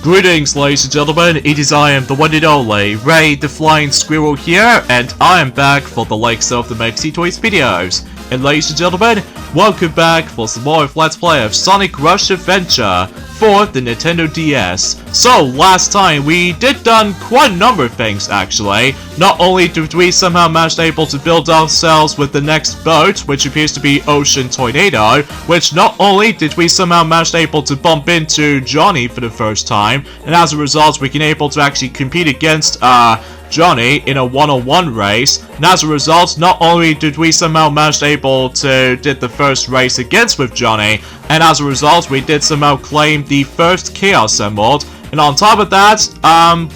Greetings, ladies and gentlemen, it is I am the one and only Ray the Flying Squirrel here, and I am back for the likes of the Maxi Toys videos. And ladies and gentlemen, welcome back for some more of Let's Play of Sonic Rush Adventure for the Nintendo DS. So, last time we did done quite a number of things actually. Not only did we somehow manage able to build ourselves with the next boat, which appears to be Ocean Tornado, which not only did we somehow manage able to bump into Johnny for the first time, and as a result we can able to actually compete against Johnny in a one-on-one race, and as a result, not only did we somehow manage able to did the first race against with Johnny, and as a result, we did somehow claim the first Chaos Emerald, and on top of that,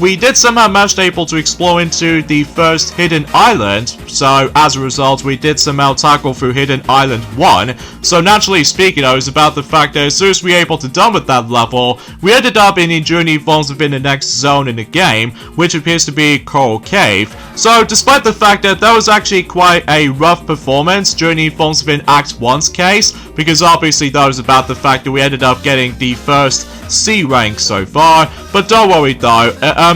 we did somehow manage able to explore into the first Hidden Island, so as a result, we did somehow tackle through Hidden Island 1, so naturally speaking, it was about the fact that as soon as we were able to done with that level, we ended up in the journey forms within the next zone in the game, which appears to be Coral Cave. So, despite the fact that that was actually quite a rough performance during the forms within Act 1's case, because obviously that was about the fact that we ended up getting the first C rank so far, but don't worry though,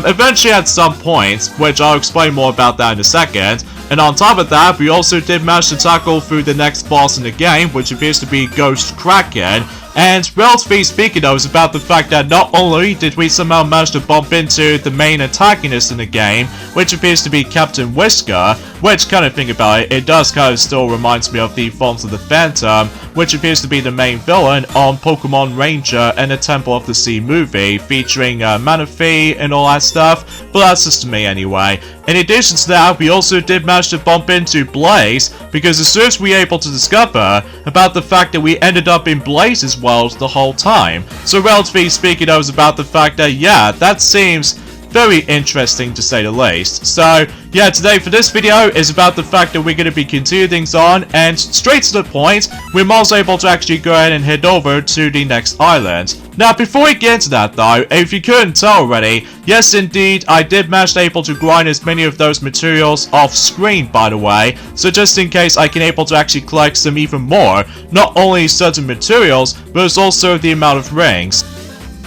eventually at some point, which I'll explain more about that in a second, and on top of that, we also did manage to tackle through the next boss in the game, which appears to be Ghost Kraken. And relatively speaking though, it's about the fact that not only did we somehow manage to bump into the main antagonist in the game, which appears to be Captain Whisker, which kind of think about it, it does kind of still reminds me of the Forms of the Phantom, which appears to be the main villain on Pokemon Ranger and the Temple of the Sea movie, featuring Manaphy and all that stuff, but that's just me anyway. In addition to that, we also did manage to bump into Blaze, because as soon as we were able to discover about the fact that we ended up in Blaze's world the whole time. So relatively speaking, I was about the fact that, yeah, that seems very interesting to say the least. So, yeah, today for this video is about the fact that we're going to be continuing things on, and straight to the point, we're also able to actually go ahead and head over to the next island. Now, before we get into that though, if you couldn't tell already, yes indeed, I did manage able to grind as many of those materials off screen, by the way, so just in case I can able to actually collect some even more, not only certain materials, but it's also the amount of rings.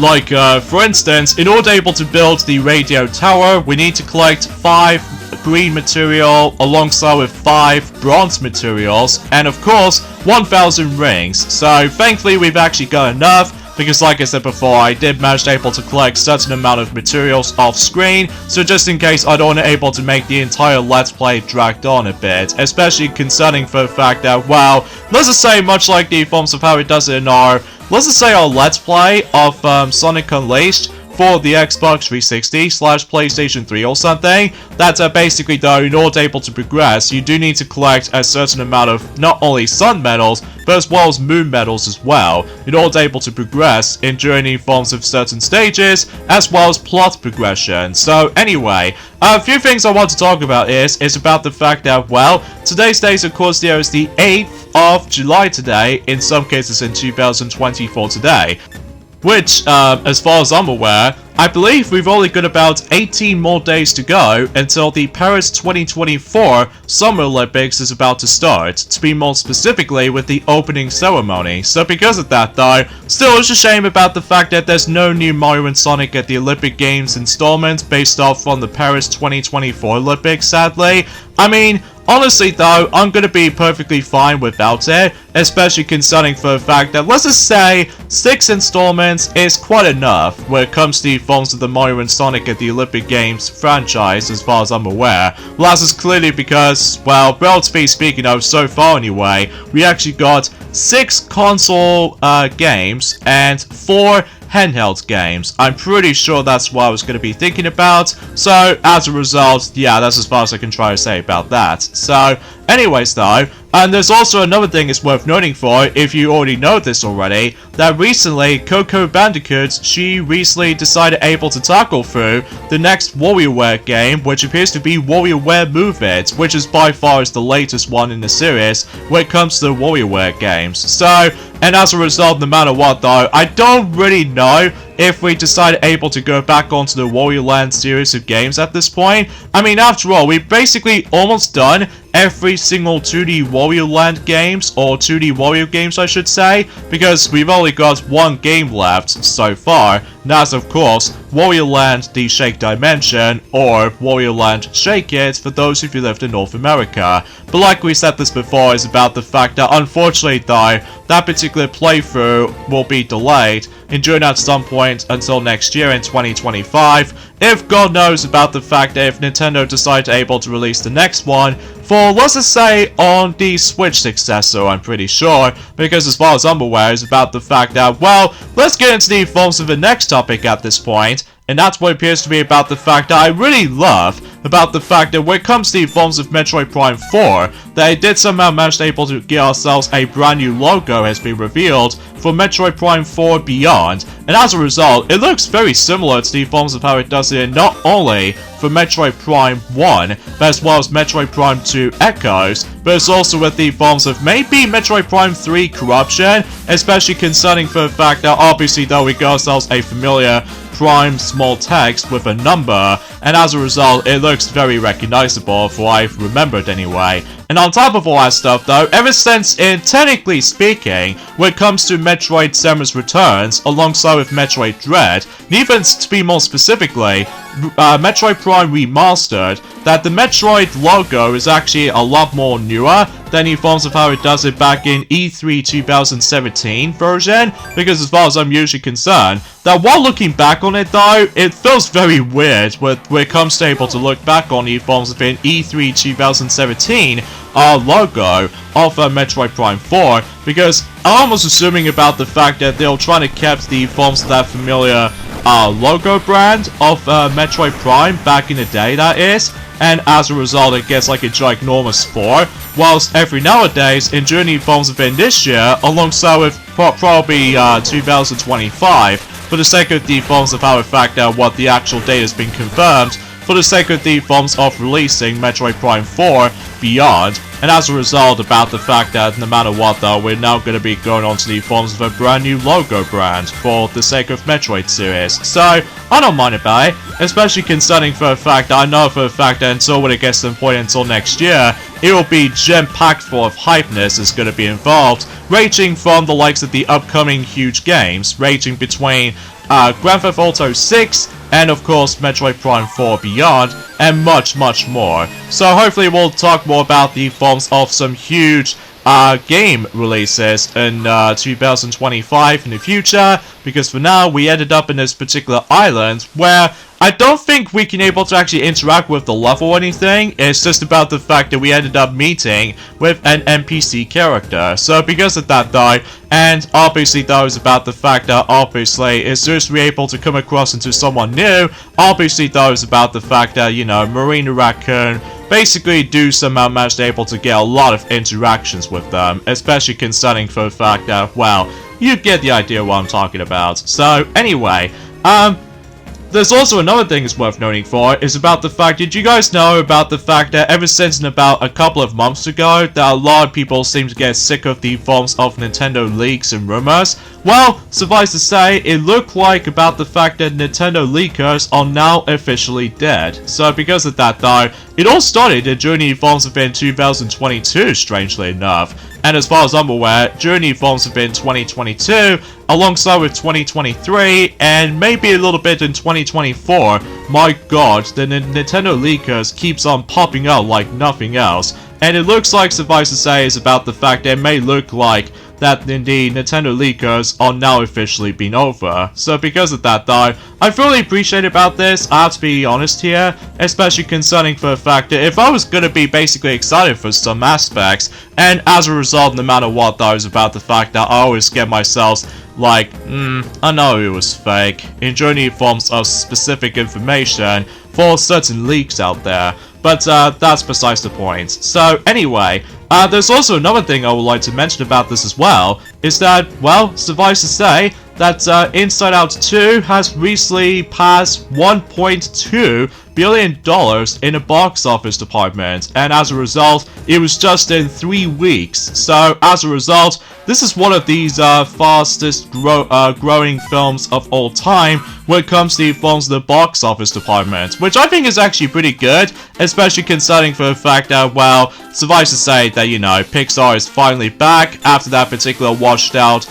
Like, for instance, in order able to build the radio tower, we need to collect 5 green material alongside with 5 bronze materials, and of course, 1,000 rings. So, thankfully, we've actually got enough, because like I said before, I did manage able to collect certain amount of materials off screen, so just in case I don't able to make the entire Let's Play dragged on a bit, especially concerning for the fact that, well, let's just say much like the forms of how it does it in our, let's just say our Let's Play of Sonic Unleashed for the Xbox 360 / PlayStation 3 or something, that basically though, in order able to progress, you do need to collect a certain amount of not only sun medals, but as well as moon medals as well, in order able to progress in journey forms of certain stages, as well as plot progression. So anyway, a few things I want to talk about is about the fact that, well, today's date of course there is the 8th of July today, in some cases in 2024 today. Which, as far as I'm aware, I believe we've only got about 18 more days to go until the Paris 2024 Summer Olympics is about to start, to be more specifically with the opening ceremony. So because of that though, still it's a shame about the fact that there's no new Mario and Sonic at the Olympic Games installment based off on the Paris 2024 Olympics, sadly. I mean, honestly though, I'm gonna be perfectly fine without it, especially concerning for the fact that, let's just say, 6 installments is quite enough when it comes to the forms of the Mario and Sonic at the Olympic Games franchise, as far as I'm aware. Well, that's just clearly because, well, relatively speaking though, so far anyway, we actually got 6 console games and 4 handheld games. I'm pretty sure that's what I was going to be thinking about, so as a result, yeah, that's as far as I can try to say about that. So, anyways though, and there's also another thing it's worth noting for, if you already know this already, that recently, Coco Bandicoot, she recently decided able to tackle through the next WarioWare game, which appears to be WarioWare Move It, which is by far is the latest one in the series when it comes to the WarioWare games. So, and as a result, no matter what though, I don't really know if we decide able to go back onto the Wario Land series of games at this point. I mean, after all, we've basically almost done every single 2D Wario Land games, or 2D Wario games I should say, because we've only got one game left so far, and that's of course Wario Land The Shake Dimension, or Wario Land Shake It for those of you who lived in North America. But like we said this before, is about the fact that unfortunately though, that particular playthrough will be delayed, enduring at some point until next year in 2025, if God knows about the fact that if Nintendo decides able to release the next one, for let's just say on the Switch successor, I'm pretty sure, because as far as I'm aware is about the fact that, well, let's get into the forms of the next topic at this point, and that's what appears to be about the fact that I really love about the fact that when it comes to the forms of Metroid Prime 4, they did somehow manage to able to get ourselves a brand new logo has been revealed for Metroid Prime 4 Beyond, and as a result, it looks very similar to the forms of how it does it not only for Metroid Prime 1, but as well as Metroid Prime 2 Echoes, but it's also with the forms of maybe Metroid Prime 3 Corruption, especially concerning for the fact that obviously though we got ourselves a familiar Prime small text with a number, and as a result it looks very recognizable for what I've remembered anyway. And on top of all that stuff though, ever since technically speaking, when it comes to Metroid Samus Returns alongside with Metroid Dread, and even to be more specifically, Metroid Prime Remastered, that the Metroid logo is actually a lot more newer than the forms of how it does it back in E3 2017 version, because as far as I'm usually concerned, that while looking back on it though, it feels very weird when it comes to able to look back on the forms of an E3 2017 logo of Metroid Prime 4, because I'm almost assuming about the fact that they'll try to keep the forms of that familiar logo brand of Metroid Prime back in the day, that is, and as a result it gets like a ginormous 4, whilst every nowadays in Journey forms of in this year, alongside with probably 2025, for the sake of the forms of how in fact what the actual date has been confirmed, for the sake of the forms of releasing Metroid Prime 4 Beyond, and as a result about the fact that no matter what though, we're now going to be going on to the forms of a brand new logo brand for the sake of Metroid series. So, I don't mind about it, especially concerning for the fact that I know for the fact that until when it gets to the point until next year, it will be gem-packed full of hypeness is going to be involved, ranging from the likes of the upcoming huge games, ranging between Grand Theft Auto 6, and of course Metroid Prime 4 Beyond, and much more. So hopefully we'll talk more about the forms of some huge game releases in 2025 in the future, because for now we ended up in this particular island where I don't think we can able to actually interact with the level or anything. It's just about the fact that we ended up meeting with an NPC character. So because of that though, and obviously though is about the fact that obviously as soon as we're able to come across into someone new, obviously though is about the fact that, you know, Marina Raccoon basically do somehow manage to able to get a lot of interactions with them, especially concerning for the fact that, well, you get the idea what I'm talking about. So anyway, there's also another thing that's worth noting for, is about the fact, did you guys know about the fact that ever since in about a couple of months ago, that a lot of people seem to get sick of the forms of Nintendo leaks and rumors? Well, suffice to say, it looked like about the fact that Nintendo leakers are now officially dead. So because of that though, it all started in Journey Forms of in 2022, strangely enough. And as far as I'm aware, Journey Forms of in 2022, alongside with 2023, and maybe a little bit in 2024, my god, the Nintendo leakers keeps on popping out like nothing else. And it looks like, suffice to say, is about the fact that it may look like that indeed Nintendo leakers are now officially been over. So because of that though, I really appreciate about this, I have to be honest here, especially concerning for the fact that if I was gonna be basically excited for some aspects, and as a result no matter what though is about the fact that I always get myself like, I know it was fake, enjoying the forms of specific information for certain leaks out there. But that's besides the point. So anyway, there's also another thing I would like to mention about this as well, is that, well, suffice to say, that Inside Out 2 has recently passed $1.2 billion in the box office department, and as a result, it was just in 3 weeks. So as a result, this is one of these fastest growing films of all time when it comes to films in the box office department, which I think is actually pretty good, especially considering for the fact that, well, suffice to say that, you know, Pixar is finally back after that particular washed out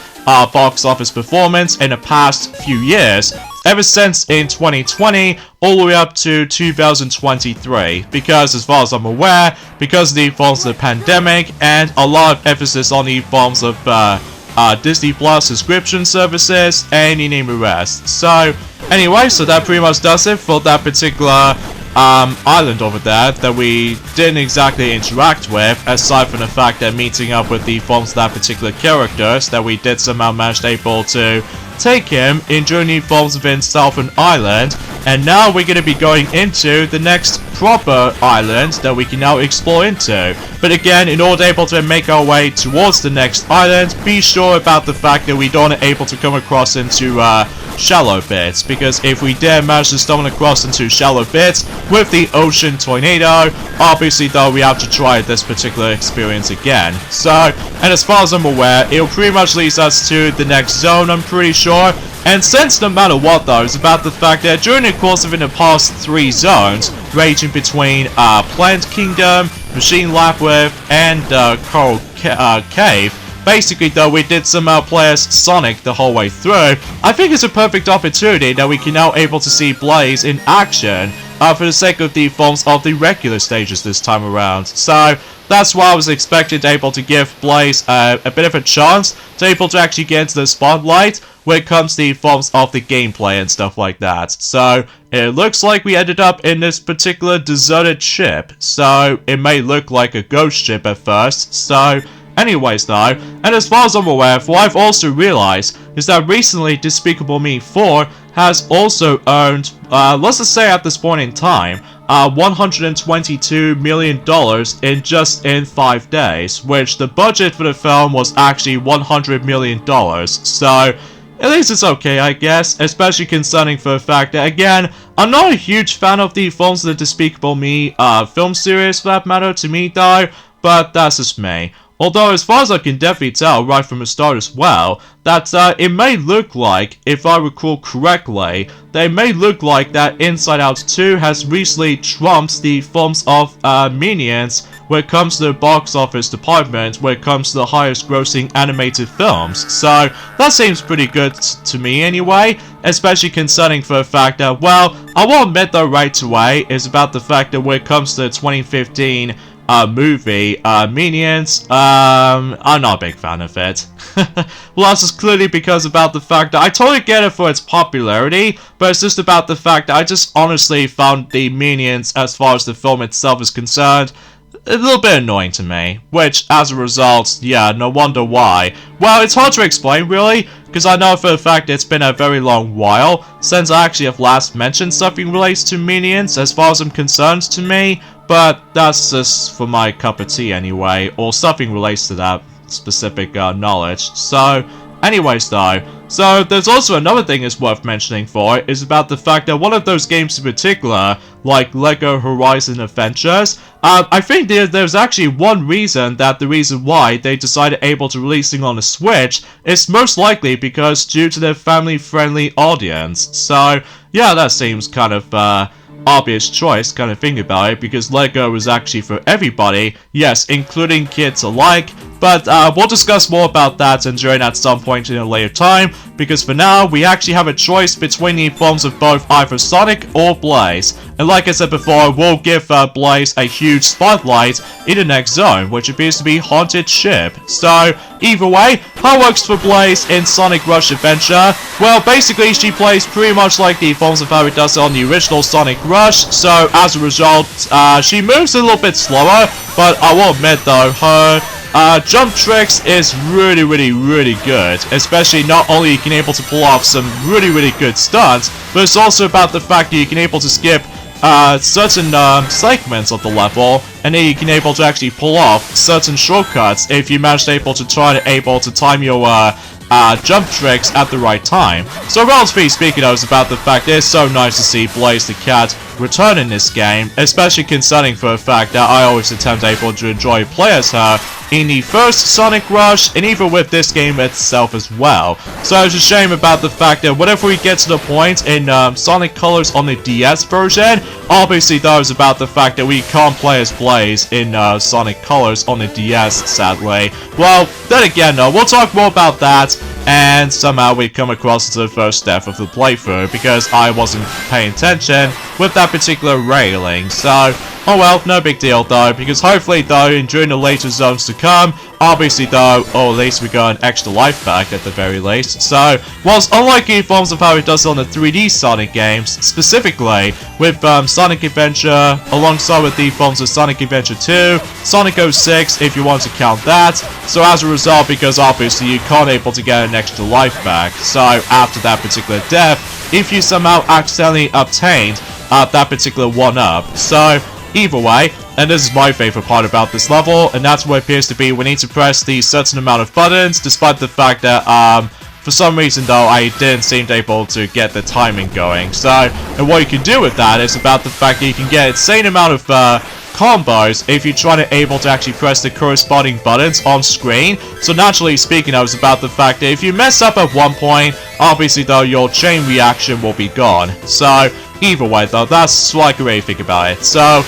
box office performance in the past few years, ever since in 2020 all the way up to 2023, because as far as I'm aware, because of the forms of the pandemic and a lot of emphasis on the forms of Disney Plus subscription services and you name the rest. So anyway, so that pretty much does it for that particular island over there that we didn't exactly interact with, aside from the fact that meeting up with the forms of that particular characters that we did somehow manage able to take him in journey forms within Southern Island, and now we're going to be going into the next proper island that we can now explore into. But again, in order able to make our way towards the next island, be sure about the fact that we don't able to come across into shallow bits, because if we dare manage to stumble across into shallow bits with the ocean tornado, obviously though we have to try this particular experience again. So, and as far as I'm aware, it'll pretty much lead us to the next zone, I'm pretty sure. And since no matter what though, it's about the fact that during the course of the past 3 zones, ranging between Plant Kingdom, Machine Labyrinth, and Coral Cave, basically though we did somehow play as Sonic the whole way through, I think it's a perfect opportunity that we can now able to see Blaze in action for the sake of the forms of the regular stages this time around. So that's why I was expected to able to give Blaze a bit of a chance to able to actually get into the spotlight when it comes to the forms of the gameplay and stuff like that. So it looks like we ended up in this particular deserted ship, so it may look like a ghost ship at first. So anyways though, and as far as I'm aware, what I've also realized is that recently Despicable Me 4 has also earned, let's just say at this point in time, $122 million in 5 days, which the budget for the film was actually $100 million. So at least it's okay, I guess, especially concerning for the fact that, again, I'm not a huge fan of the films of the Despicable Me film series for that matter, to me though, but that's just me. Although, as far as I can definitely tell right from the start as well, that it may look like, if I recall correctly, that it may look like that Inside Out 2 has recently trumped the films of Minions when it comes to the box office department, when it comes to the highest grossing animated films. So, that seems pretty good to me anyway, especially concerning for the fact that, well, I will admit though right away, is about the fact that when it comes to the 2015 movie, Minions, I'm not a big fan of it. Well, that's just clearly because about the fact that I totally get it for its popularity, but it's just about the fact that I just honestly found the Minions, as far as the film itself is concerned, a little bit annoying to me, which, as a result, yeah, no wonder why. Well, it's hard to explain, really, because I know for a fact it's been a very long while since I actually have last mentioned something related to Minions, as far as I'm concerned to me, but that's just for my cup of tea anyway, or something relates to that specific knowledge. So, anyways though, so there's also another thing is worth mentioning for it, is about the fact that one of those games in particular, like LEGO Horizon Adventures, I think there's actually one reason that the reason why they decided able to releasing on the Switch is most likely because due to their family-friendly audience. So, yeah, that seems kind of, obvious choice kind of thing about it, because LEGO is actually for everybody, yes, including kids alike, but we'll discuss more about that and during at some point in a later time, because for now, we actually have a choice between the forms of both either Sonic or Blaze, and like I said before, we'll give Blaze a huge spotlight in the next zone, which appears to be Haunted Ship. So, either way, how it works for Blaze in Sonic Rush Adventure? Well, basically, she plays pretty much like the forms of how it does on the original Sonic Rush, so as a result, she moves a little bit slower, but I will admit though, her jump tricks is really good, especially not only you can able to pull off some really good stunts, but it's also about the fact that you can able to skip certain segments of the level, and then you can able to actually pull off certain shortcuts if you manage to able to time your jump tricks at the right time. So relatively speaking, I was about the fact it's so nice to see Blaze the Cat return in this game, especially concerning for the fact that I always attempt able to enjoy play as her in the first Sonic Rush, and even with this game itself as well. So it's a shame about the fact that whenever we get to the point in Sonic Colors on the DS version, obviously that was about the fact that we can't play as Blaze in Sonic Colors on the DS, sadly. Well, then again though, we'll talk more about that, and somehow we come across the first death of the playthrough, because I wasn't paying attention with that particular railing. So, oh well, no big deal though, because hopefully though, during the later zones to come, obviously though, or at least we got an extra life back at the very least. So, whilst unlike in forms of how it does on the 3D Sonic games, specifically with Sonic Adventure, alongside with the forms of Sonic Adventure 2, Sonic 06 if you want to count that, so as a result, because obviously you can't able to get an extra life back, so after that particular death, if you somehow accidentally obtained that particular 1-up, so either way, and this is my favorite part about this level, and that's what it appears to be, we need to press the certain amount of buttons, despite the fact that, for some reason though, I didn't seem able to get the timing going. So, and what you can do with that is about the fact that you can get an insane amount of, combos if you're trying to able to actually press the corresponding buttons on screen. So naturally speaking, I was about the fact that if you mess up at one point, obviously though, your chain reaction will be gone. So, either way though, that's what I can really think about it. So,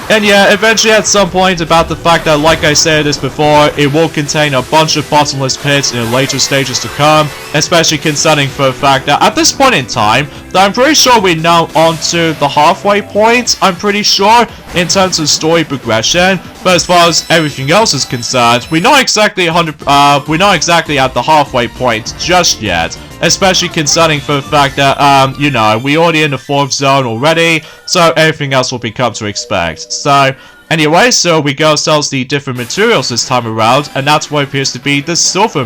and yeah, eventually at some point about the fact that, like I said this before, it will contain a bunch of bottomless pits in the later stages to come, especially concerning for the fact that at this point in time, that I'm pretty sure we're now onto the halfway point, I'm pretty sure, in terms of story progression, but as far as everything else is concerned, we're not exactly at the halfway point just yet. Especially concerning for the fact that, you know, we already in the 4th zone already, so everything else will become to expect. So, anyway, so we got ourselves the different materials this time around, and that's what appears to be the silver,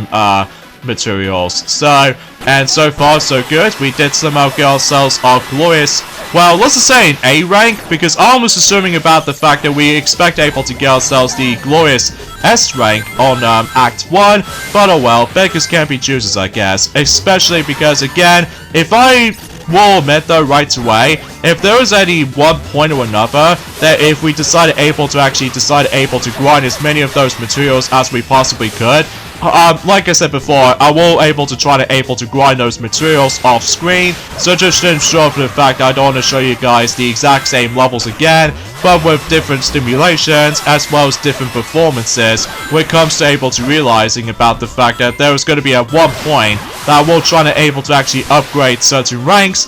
materials. So, and so far so good, we did somehow get ourselves our glorious, well, let's just say an A rank, because I'm almost assuming about the fact that we expect able to get ourselves the glorious S rank on Act 1, but oh well, beggars can't be choosers, I guess, especially because, again, if I will admit though right away, if there was any one point or another that if we decided able to grind as many of those materials as we possibly could, like I said before, I will able to grind those materials off screen, so just to ensure for the fact I don't want to show you guys the exact same levels again, but with different stimulations as well as different performances when it comes to able to realizing about the fact that there was going to be at one point that I will try to able to actually upgrade certain ranks,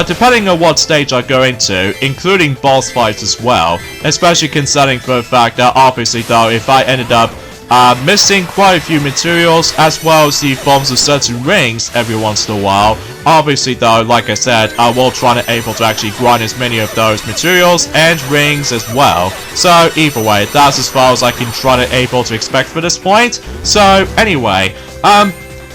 depending on what stage I go into, including boss fights as well, especially concerning for the fact that obviously though, if I ended up missing quite a few materials as well as the forms of certain rings every once in a while. Obviously though, like I said, I will try to able to actually grind as many of those materials and rings as well. So either way, that's as far as I can try to able to expect for this point. So anyway,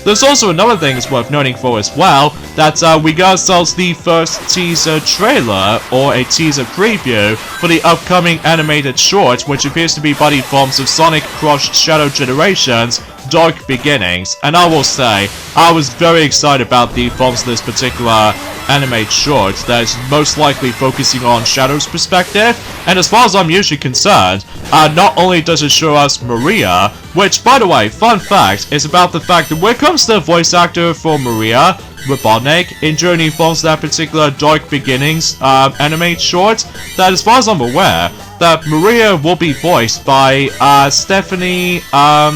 there's also another thing that's worth noting for as well, that we got ourselves the first teaser trailer, or a teaser preview, for the upcoming animated short, which appears to be by the forms of Sonic Cross Shadow Generations Dark Beginnings. And I will say, I was very excited about the forms of this particular animated short that is most likely focusing on Shadow's perspective, and as far as I'm usually concerned, not only does it show us Maria, which, by the way, fun fact, is about the fact that when it comes to the voice actor for Maria, Robotnik, in Journey Forms that particular Dark Beginnings animated short, that as far as I'm aware, that Maria will be voiced by Stephanie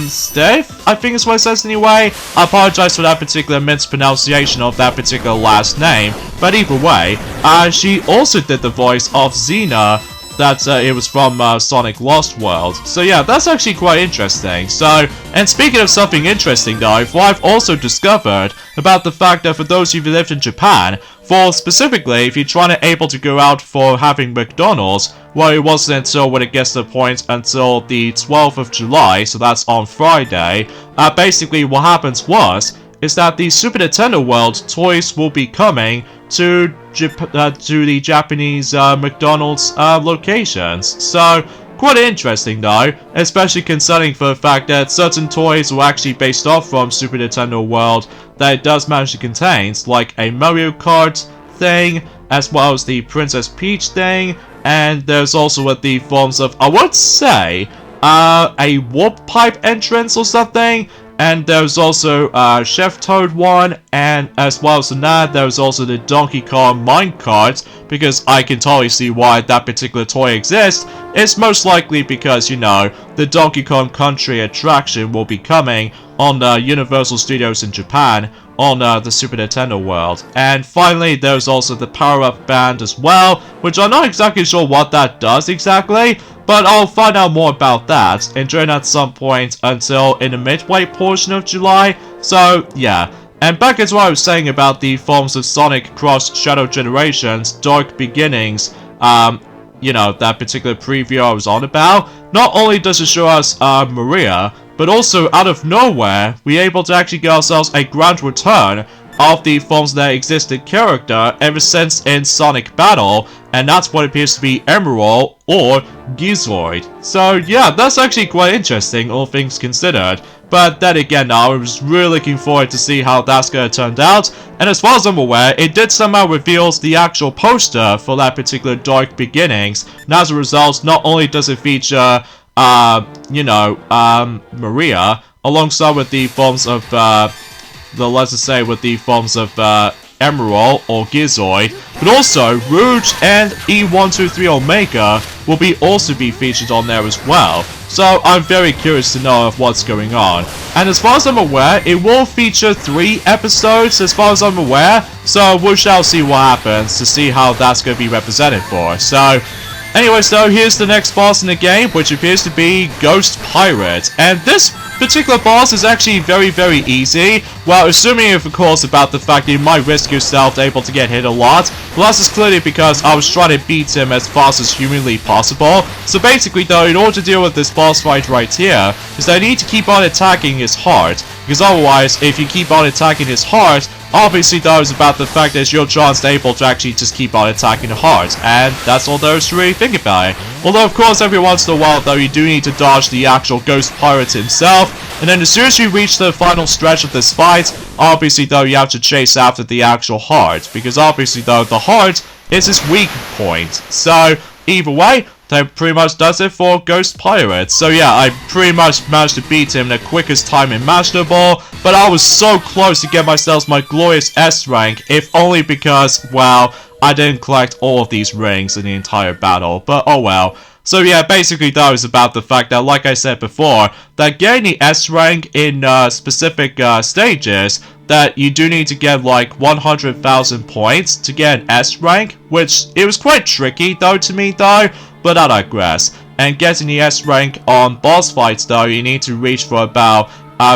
Steph, I think is what it says anyway. I apologize for that particular mispronunciation of that particular last name, but either way, she also did the voice of Xena. That it was from Sonic Lost World. So yeah, that's actually quite interesting. So, and speaking of something interesting though, what I've also discovered about the fact that for those who've lived in Japan, for specifically if you're trying to able to go out for having McDonald's, well, it wasn't until when it gets to the point until the 12th of July, so that's on Friday, basically what happens is that the Super Nintendo World toys will be coming to the Japanese McDonald's locations. So Quite interesting though, especially considering for the fact that certain toys were actually based off from Super Nintendo World that it does manage to contain, like a Mario Kart thing, as well as the Princess Peach thing, and there's also with the forms of, I would say, a warp pipe entrance or something, and there's also Chef Toad one, and as well as that, there's also the Donkey Kong minecart, because I can totally see why that particular toy exists. It's most likely because, you know, the Donkey Kong Country attraction will be coming on Universal Studios in Japan on the Super Nintendo World. And finally, there's also the power-up band as well, which I'm not exactly sure what that does exactly, but I'll find out more about that and join at some point until in the midway portion of July. So yeah, and back as what I was saying about the forms of Sonic Cross Shadow Generations Dark Beginnings, you know, that particular preview I was on about. Not only does it show us Maria, but also out of nowhere, we're able to actually get ourselves a grand return of the forms that existed character ever since in Sonic Battle, and that's what appears to be Emerald or Gizoid. So yeah, that's actually quite interesting, all things considered. But then again, I was really looking forward to see how that's gonna turn out, and as far as I'm aware, it did somehow reveal the actual poster for that particular Dark Beginnings, and as a result, not only does it feature you know, Maria, alongside with the forms of, let's just say, with the forms of, Emerald or Gizoid, but also Rouge and E123 Omega will also be featured on there as well. So I'm very curious to know of what's going on. And as far as I'm aware, it will feature 3 episodes as far as I'm aware, so we shall see what happens to see how that's going to be represented for. So anyways though, here's the next boss in the game, which appears to be Ghost Pirate. And this particular boss is actually very, very easy. Well, assuming of course about the fact that you might risk yourself able to get hit a lot. Well, that's clearly because I was trying to beat him as fast as humanly possible. So basically though, in order to deal with this boss fight right here, is that I need to keep on attacking his heart. Because otherwise, if you keep on attacking his heart, obviously though is about the fact that you're just able to actually just keep on attacking the heart, and that's all there is to really think about it. Although of course every once in a while though you do need to dodge the actual Ghost Pirate himself, and then as soon as you reach the final stretch of this fight, obviously though you have to chase after the actual heart, because obviously though the heart is his weak point. So either way, that pretty much does it for Ghost Pirate. So yeah, I pretty much managed to beat him in the quickest time imaginable, but I was so close to get myself my glorious S rank, if only because, well, I didn't collect all of these rings in the entire battle, but oh well. So yeah, basically that was about the fact that, like I said before, that getting the S rank in specific stages, that you do need to get like 100,000 points to get an S rank, which it was quite tricky though to me though, but I digress. And getting the S rank on boss fights though, you need to reach for about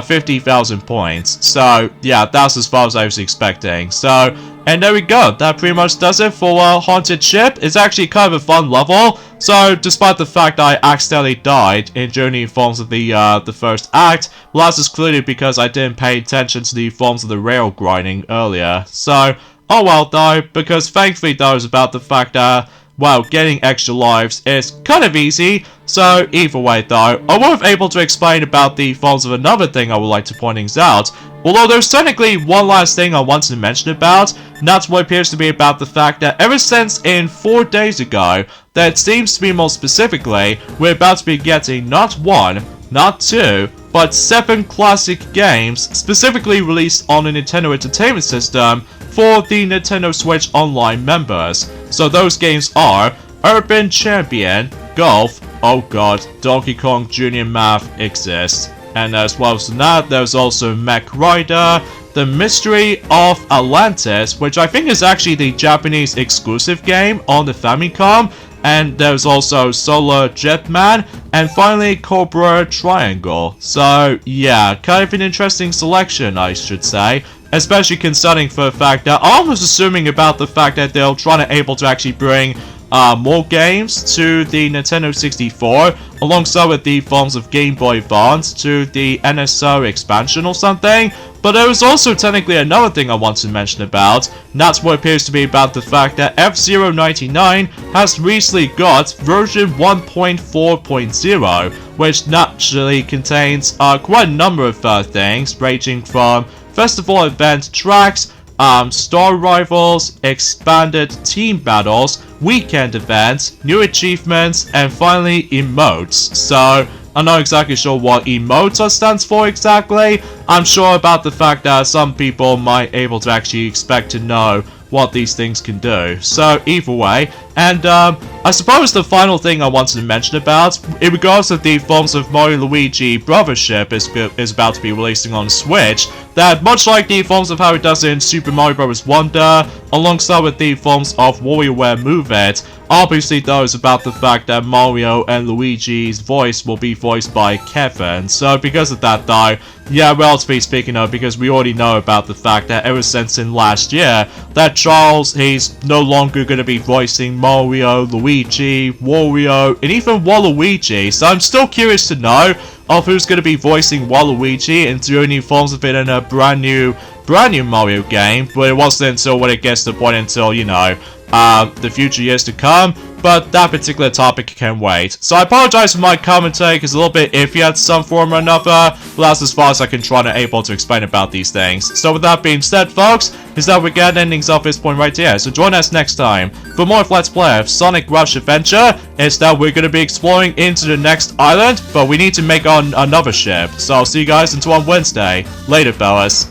50,000 points. So yeah, that's as far as I was expecting. So, and there we go. That pretty much does it for Haunted Ship. It's actually kind of a fun level. So, despite the fact I accidentally died in Journey Forms of the first act, well, that's just clearly because I didn't pay attention to the forms of the rail grinding earlier. So, oh well though, because thankfully though is about the fact that, well, getting extra lives is kind of easy. So either way though, I was able to explain about the forms of another thing I would like to point out. Although there's technically one last thing I wanted to mention about, and that's what appears to be about the fact that ever since in 4 days ago, that seems to be more specifically, we're about to be getting not 1, not 2, but 7 classic games specifically released on the Nintendo Entertainment System for the Nintendo Switch Online members. So those games are Urban Champion, Golf, oh god, Donkey Kong Jr. Math exists. And as well as that, there's also Mech Rider, The Mystery of Atlantis, which I think is actually the Japanese exclusive game on the Famicom, and there's also Solar Jetman, and finally Cobra Triangle. So yeah, kind of an interesting selection, I should say, especially concerning for the fact that I was assuming about the fact that they're trying to able to actually bring more games to the Nintendo 64, alongside with the forms of Game Boy Advance to the NSO expansion or something. But there was also technically another thing I want to mention about, and that's what appears to be about the fact that F-Zero 99 has recently got version 1.4.0, which naturally contains quite a number of things, ranging from festival event tracks, star rivals, expanded team battles, weekend events, new achievements, and finally emotes. So I'm not exactly sure what emotes stands for exactly. I'm sure about the fact that some people might able to actually expect to know what these things can do. So either way, and I suppose the final thing I wanted to mention about, in regards to the forms of Mario Luigi Brothership is about to be releasing on Switch, that much like the forms of how it does in Super Mario Bros. Wonder, alongside with the forms of WarioWare Move It, obviously those about the fact that Mario and Luigi's voice will be voiced by Kevin. So because of that though, yeah, relatively speaking though, because we already know about the fact that ever since in last year, that Charles, he's no longer going to be voicing Mario, Luigi, Wario, and even Waluigi. So I'm still curious to know of who's going to be voicing Waluigi and doing new forms of it in a brand new Mario game. But it wasn't until when it gets to the point until, you know, the future years to come. But that particular topic can wait. So I apologize for my commentary, because it's a little bit iffy at some form or another, but that's as far as I can try to able to explain about these things. So with that being said, folks, is that we're getting endings off this point right here. So join us next time for more of Let's Play of Sonic Rush Adventure. It's that we're going to be exploring into the next island, but we need to make on another ship. So I'll see you guys until on Wednesday. Later, fellas.